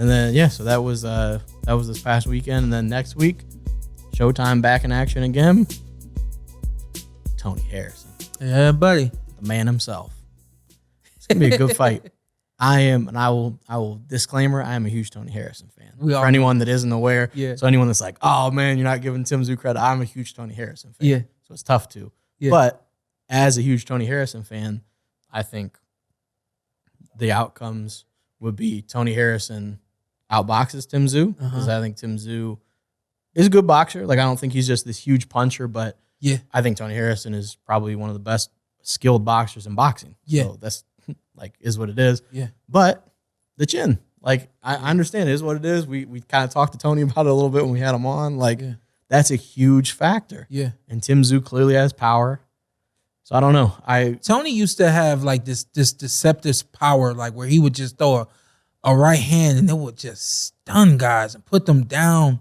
And then so that was this past weekend. And then next week, Showtime back in action again. Tony Harrison. Yeah, buddy. The man himself. It's gonna be a good fight. I will disclaimer, I am a huge Tony Harrison fan. For anyone that isn't aware. Yeah. So anyone that's like, oh man, you're not giving Tszyu credit. I'm a huge Tony Harrison fan. Yeah. So it's tough to. Yeah. But as a huge Tony Harrison fan, I think the outcomes would be Tony Harrison outboxes Tszyu, because I think Tszyu is a good boxer. Like, I don't think he's just this huge puncher, but I think Tony Harrison is probably one of the best skilled boxers in boxing. Yeah. So that's like is what it is. Yeah. But the chin, like, I understand it is what it is. We kind of talked to Tony about it a little bit when we had him on. Like, that's a huge factor. Yeah. And Tszyu clearly has power. So I don't know. Tony used to have like this deceptive power, like where he would just throw a right hand and it would just stun guys and put them down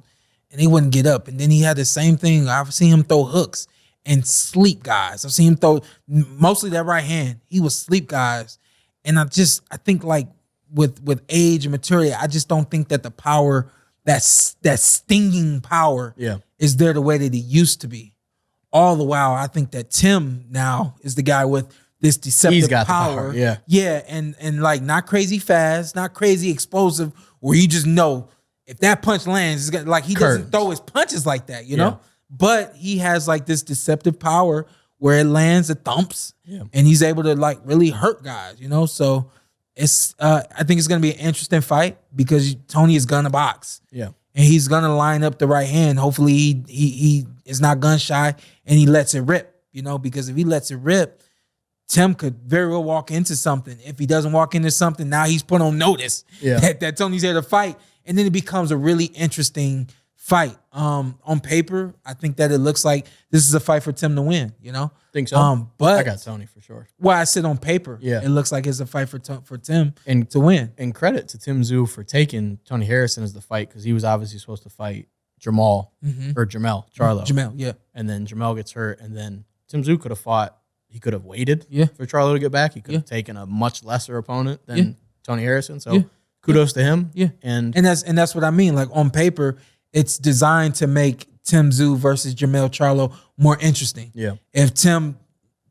and they wouldn't get up. And then he had the same thing. I've seen him throw hooks and sleep guys. I've seen him throw mostly that right hand. He would sleep guys. And I think like with age and maturity, I just don't think that the power, that stinging power is there the way that it used to be. All the while, I think that Tim now is the guy with this deceptive power. Yeah, and like not crazy fast, not crazy explosive, where you just know if that punch lands, it's like he doesn't throw his punches like that, you know? But he has like this deceptive power where it lands, it thumps, and he's able to like really hurt guys, you know? So it's I think it's gonna be an interesting fight because Tony is gonna box. Yeah. And he's gonna line up the right hand. Hopefully he is not gun shy and he lets it rip, you know, because if he lets it rip, Tim could very well walk into something. If he doesn't walk into something, now he's put on notice that Tony's there to fight. And then it becomes a really interesting fight. On paper, I think that it looks like this is a fight for Tim to win, you know? Think so. But I got Tony for sure. Well, I said on paper, it looks like it's a fight for Tim to win. And credit to Tszyu for taking Tony Harrison as the fight, because he was obviously supposed to fight Jamel Charlo. Jamel, yeah. And then Jamel gets hurt, and then Tszyu could have fought. He could have waited for Charlo to get back. He could have taken a much lesser opponent than Tony Harrison. So kudos to him. Yeah. And that's what I mean. Like on paper, it's designed to make Tszyu versus Jamel Charlo more interesting. Yeah. If Tim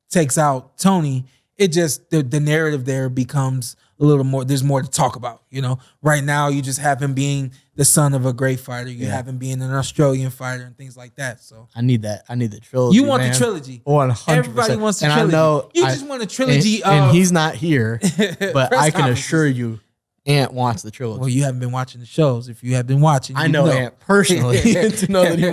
takes out Tony, it just the narrative there becomes a little more. There's more to talk about. You know, right now you just have him being the son of a great fighter. You have him being an Australian fighter and things like that. So I need that. I need the trilogy. You want the trilogy? 100%. Everybody wants the trilogy. And I know you just want a trilogy. And he's not here, but I can assure you, Ant wants the trilogy. Well, you haven't been watching the shows. If you have been watching, I know Ant personally to know that he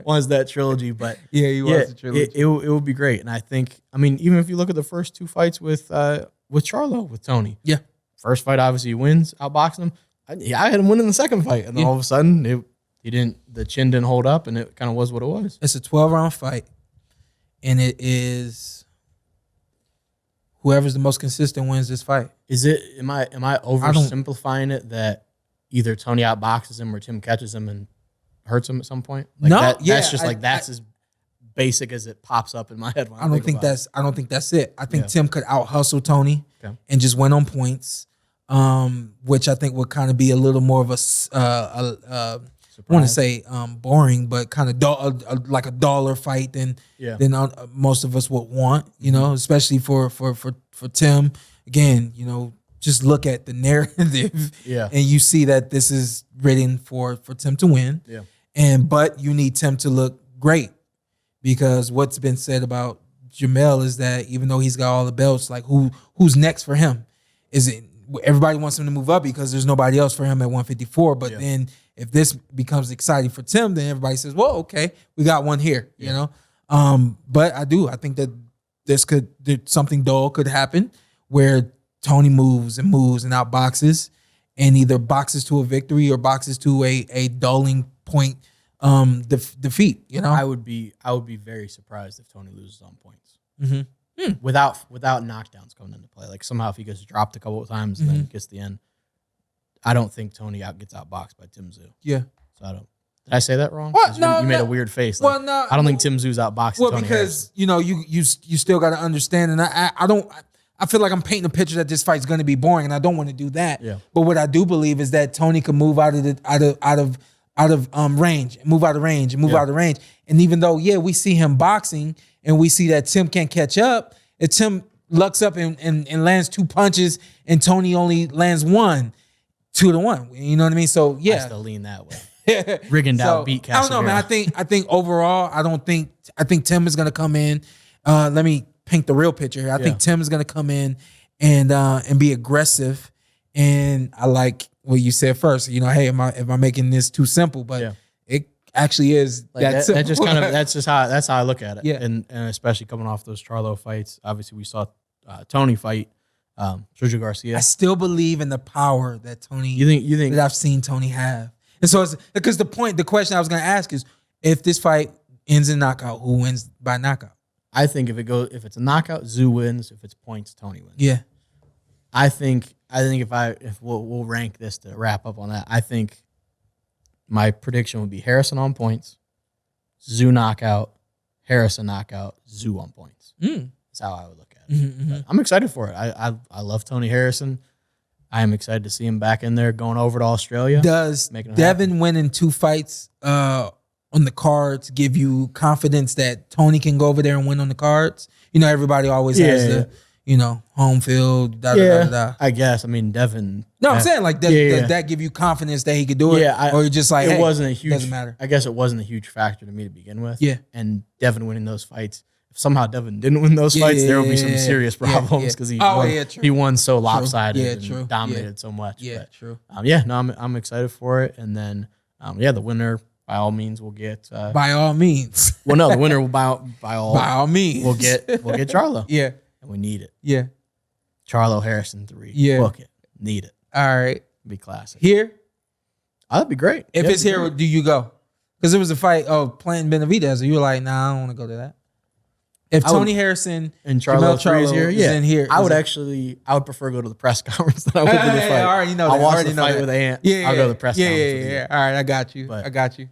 wants that trilogy. But he wants the trilogy. It would be great. And I think, I mean, even if you look at the first two fights with Charlo, with Tony. Yeah. First fight, obviously, he wins, outboxing him. I had him winning the second fight. And then all of a sudden, the chin didn't hold up, and it kind of was what it was. It's a 12-round fight. And it is whoever's the most consistent wins this fight. Is it? Am I oversimplifying it that either Tony outboxes him or Tim catches him and hurts him at some point? Like no, that's just that's as basic as it pops up in my head. When I don't think that's it. I think Tim could out hustle Tony and just win on points, which I think would kind of be a little more of a I want to say boring, but kind of like a duller fight than most of us would want. You know, especially for Tim. Again, you know, just look at the narrative, and you see that this is written for Tim to win. Yeah, but you need Tim to look great, because what's been said about Jamel is that even though he's got all the belts, like who's next for him? Is it everybody wants him to move up because there's nobody else for him at 154? But then if this becomes exciting for Tim, then everybody says, well, okay, we got one here, you know? But I think that something dull could happen where Tony moves and outboxes and either boxes to a victory or boxes to a dulling point defeat, you know? I would be very surprised if Tony loses on points. Without knockdowns coming into play. Like somehow if he gets dropped a couple of times and then gets the end, I don't think Tony gets outboxed by Tszyu. Yeah. So I don't. Did I say that wrong? Well, no, you made a weird face. Like, well, no, I don't think Tszyu's outboxing Tony because Harrison. You know you still got to understand, and I I feel like I'm painting a picture that this fight's going to be boring, and I don't want to do that. Yeah. But what I do believe is that Tony can move out of range, move out of range, and move out of range. And even though, we see him boxing, and we see that Tim can't catch up, and Tim lucks up and lands 2 punches, and Tony only lands 1, 2-1. You know what I mean? So I still lean that way. Rigondeaux beat Casadero. I don't know, man. I think overall, I think Tim is gonna come in. Let me paint the real picture here. I think Tim is gonna come in and be aggressive. And I like what you said first. You know, hey, am I making this too simple? But it actually is like that simple. That's how I look at it. Yeah. And especially coming off those Charlo fights. Obviously, we saw Tony fight Sergio Garcia. I still believe in the power that Tony. You think that I've seen Tony have. And so it's because the question I was going to ask is, if this fight ends in knockout, who wins by knockout? I think if it's a knockout, Tszyu wins. If it's points, Tony wins. Yeah. I think if we'll rank this to wrap up on that. I think my prediction would be Harrison on points, Tszyu knockout, Harrison knockout, Tszyu on points. That's how I would look at it. I'm excited for it. I love Tony Harrison. I am excited to see him back in there going over to Australia. Does Devin winning 2 fights on the cards give you confidence that Tony can go over there and win on the cards? You know, everybody always has the, home field, I guess. I mean, Devin. No, I'm saying like, does that give you confidence that he could do it? Yeah. Or you're just like, it wasn't a huge, doesn't matter. I guess it wasn't a huge factor to me to begin with. Yeah. And Devin winning those fights. If somehow Devin didn't win those fights, there would be some serious problems because he won so lopsided and dominated so much. Yeah, but, true. I'm excited for it. And then, the winner by all means will get. By all means. Well, no, the winner will by all means we'll get Charlo. Yeah. And we need it. Yeah. Charlo Harrison 3. Yeah. Book it. Need it. All right. Be classic. Here? Oh, that'd be great. If it's here, do you go? Because there was a fight playing Benavidez, and you were like, nah, I don't want to go to that. If Tony Harrison and Charlo is in here, I would prefer to go to the press conference than I would to the fight. I already know that. I'll watch the fight with Ant. Yeah, I'll go to the press conference. Yeah. All right, I got you.